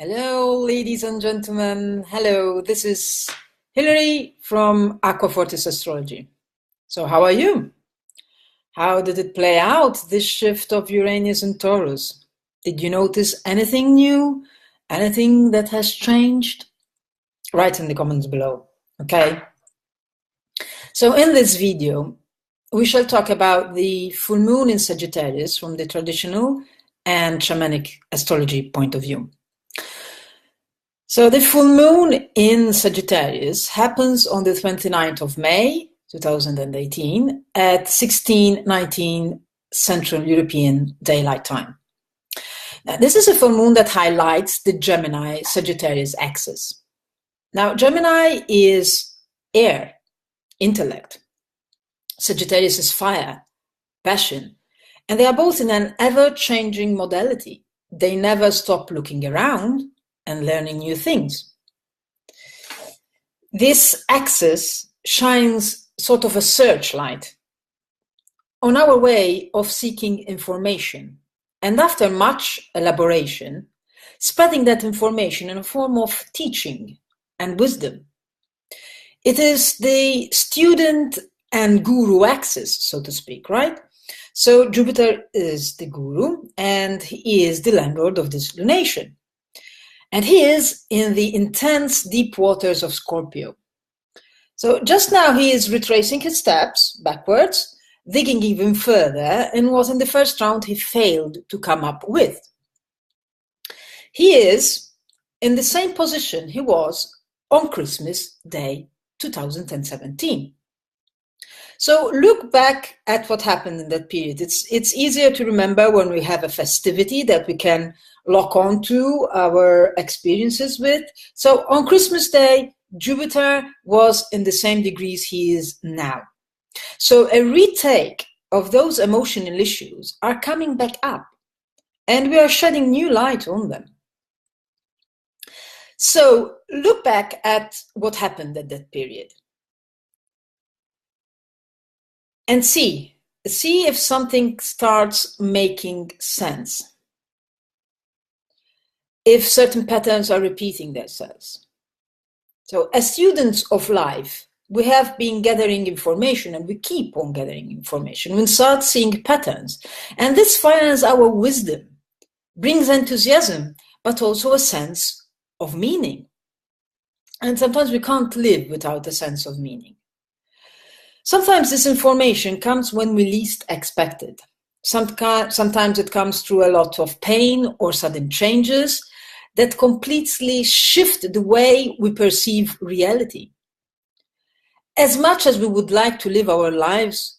Hello, ladies and gentlemen. Hello, this is Hilary from AcquafortisAstrology. So how are you? How did it play out, this shift of Uranus and Taurus? Did you notice anything new? Anything that has changed? Write in the comments below, okay? So in this video, we shall talk about the full moon in Sagittarius from the traditional and shamanic astrology point of view. So the full moon in Sagittarius happens on the 29th of May 2018 at 16:19 Central European Daylight Time. Now, this is a full moon that highlights the Gemini-Sagittarius axis. Now, Gemini is air, intellect. Sagittarius is fire, passion. And they are both in an ever-changing modality. They never stop looking around and learning new things. This axis shines sort of a searchlight on our way of seeking information, and after much elaboration, spreading that information in a form of teaching and wisdom. It is the student and guru axis, so to speak, right? So Jupiter is the guru, and he is the landlord of this lunation. And he is in the intense deep waters of Scorpio. So just now he is retracing his steps backwards, digging even further in what in the first round he failed to come up with. He is in the same position he was on Christmas Day 2017. So look back at what happened in that period. It's easier to remember when we have a festivity that we can lock on to our experiences with. So on Christmas Day, Jupiter was in the same degrees he is now. So a retake of those emotional issues are coming back up, and we are shedding new light on them. So look back at what happened at that period. And see if something starts making sense. If certain patterns are repeating themselves. So as students of life, we have been gathering information, and we keep on gathering information. We start seeing patterns, and this fires our wisdom, brings enthusiasm, but also a sense of meaning. And sometimes we can't live without a sense of meaning. Sometimes this information comes when we least expect it. Sometimes it comes through a lot of pain or sudden changes that completely shift the way we perceive reality. As much as we would like to live our lives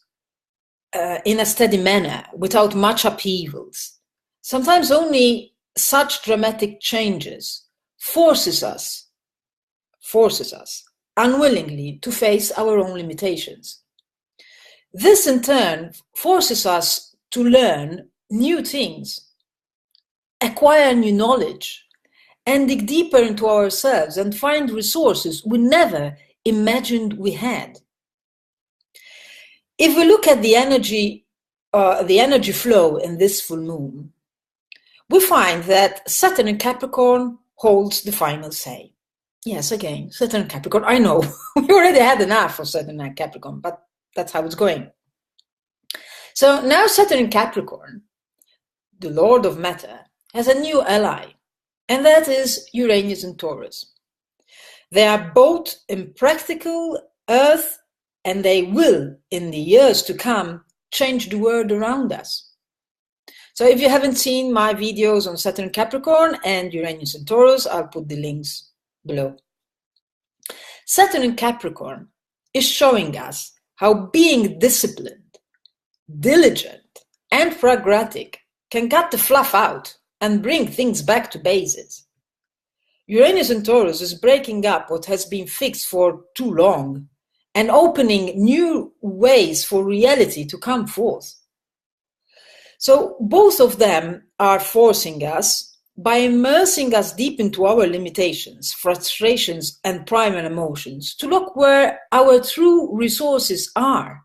in a steady manner, without much upheavals, sometimes only such dramatic changes forces us unwillingly to face our own limitations. This in turn forces us to learn new things, acquire new knowledge, and dig deeper into ourselves and find resources we never imagined we had. If we look at the energy flow in this full moon, we find that Saturn in Capricorn holds the final say. Yes, again, Saturn and Capricorn. I know, we already had enough of Saturn and Capricorn, but that's how it's going. So now Saturn in Capricorn, the Lord of Matter, has a new ally, and that is Uranus and Taurus. They are both in practical Earth, and they will, in the years to come, change the world around us. So if you haven't seen my videos on Saturn in Capricorn and Uranus and Taurus, I'll put the links below. Saturn in Capricorn is showing us how being disciplined, diligent, and pragmatic can cut the fluff out and bring things back to bases. Uranus in Taurus is breaking up what has been fixed for too long and opening new ways for reality to come forth. So both of them are forcing us, by immersing us deep into our limitations, frustrations, and primal emotions, to look where our true resources are.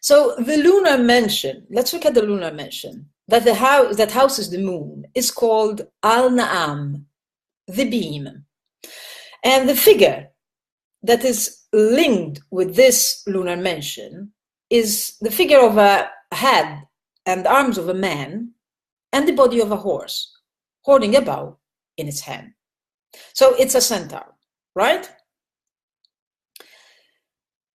So the lunar mansion, let's look at the lunar mansion. that the house that houses the moon is called Al-Na'am, the beam. And the figure that is linked with this lunar mention is the figure of a head and arms of a man and the body of a horse holding a bow in its hand. So it's a centaur, right?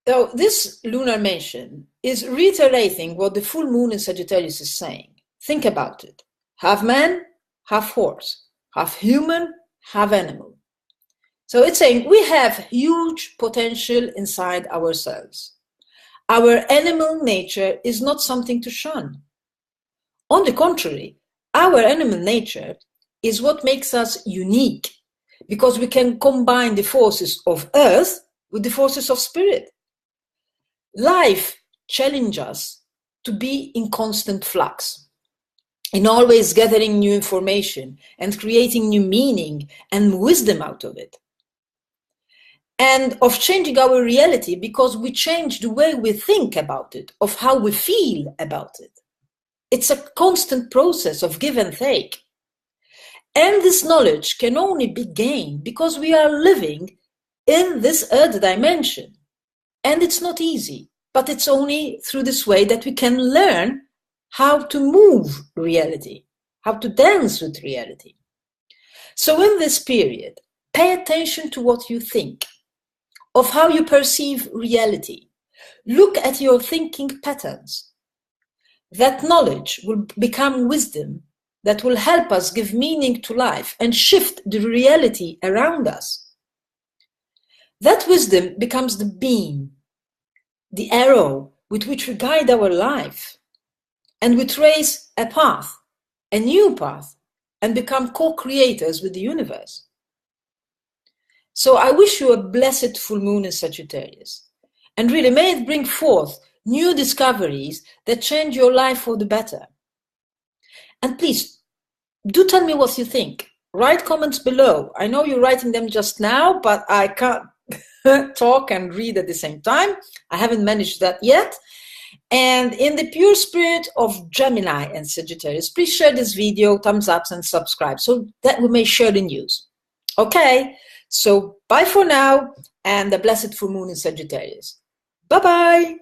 So this lunar mention is reiterating what the full moon in Sagittarius is saying. Think about it. Half man, half horse, half human, half animal. So it's saying we have huge potential inside ourselves. Our animal nature is not something to shun. On the contrary, our animal nature is what makes us unique, because we can combine the forces of earth with the forces of spirit. Life challenges us to be in constant flux, in always gathering new information and creating new meaning and wisdom out of it. And of changing our reality because we change the way we think about it, of how we feel about it. It's a constant process of give and take. And this knowledge can only be gained because we are living in this earth dimension. And it's not easy, but it's only through this way that we can learn how to move reality, how to dance with reality. So in this period, pay attention to what you think, of how you perceive reality. Look at your thinking patterns. That knowledge will become wisdom that will help us give meaning to life and shift the reality around us. That wisdom becomes the beam, the arrow with which we guide our life, and we trace a path, a new path, and become co-creators with the universe. So I wish you a blessed full moon in Sagittarius, and really may it bring forth new discoveries that change your life for the better. And please, do tell me what you think. Write comments below. I know you're writing them just now, but I can't talk and read at the same time. I haven't managed that yet. And in the pure spirit of Gemini and Sagittarius, please share this video, thumbs up and subscribe so that we may share the news. Okay, so bye for now and a blessed full moon in Sagittarius. Bye-bye.